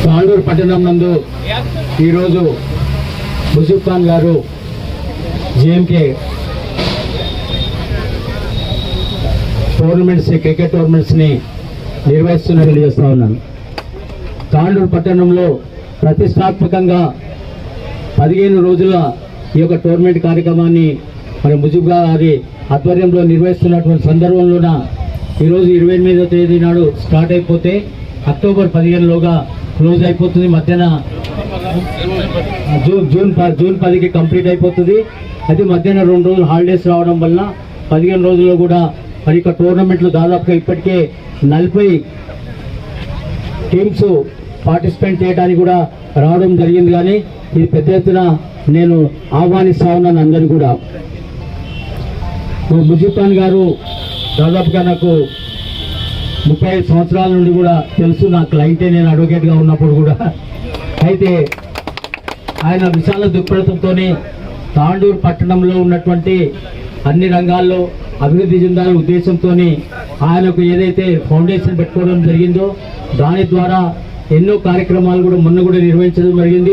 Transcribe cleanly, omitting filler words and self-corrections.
తాండూరు పట్టణం నందు ఈరోజు ముజీబ్ ఖాన్ గారు జేఎంకే టోర్నమెంట్స్ క్రికెట్ టోర్నమెంట్స్ని నిర్వహిస్తున్నట్టు తెలియజేస్తా ఉన్నాను. తాండూరు పట్టణంలో ప్రతిష్టాత్మకంగా 15 రోజుల ఈ యొక్క టోర్నమెంట్ కార్యక్రమాన్ని మరి ముజీబ్ గారి ఆధ్వర్యంలో నిర్వహిస్తున్నటువంటి సందర్భంలోన ఈరోజు 28వ తేదీ నాడు స్టార్ట్ అయిపోతే అక్టోబర్ 15లోగా క్లోజ్ అయిపోతుంది. మధ్యాహ్న జూన్ 10కి కంప్లీట్ అయిపోతుంది. అది మధ్యాహ్న 2 రోజులు హాలిడేస్ రావడం వల్ల 15 రోజుల్లో కూడా మరి ఇక టోర్నమెంట్లు దాదాపుగా ఇప్పటికే 40 టీమ్స్ పార్టిసిపేట్ చేయడానికి కూడా రావడం జరిగింది. కానీ ఇది పెద్ద ఎత్తున నేను ఆహ్వానిస్తా ఉన్నాను అందరినీ కూడా. ముజీబ్ ఖాన్ గారు దాదాపుగా నాకు 35 సంవత్సరాల నుండి కూడా తెలుసు. నా క్లయింటే, నేను అడ్వకేట్గా ఉన్నప్పుడు కూడా. అయితే ఆయన విశాల దృక్పథంతో తాండూరు పట్టణంలో ఉన్నటువంటి అన్ని రంగాల్లో అభివృద్ధి చెందాలనే ఉద్దేశంతో ఆయనకు ఏదైతే ఫౌండేషన్ పెట్టుకోవడం జరిగిందో దాని ద్వారా ఎన్నో కార్యక్రమాలు కూడా మొన్న కూడా నిర్వహించడం జరిగింది.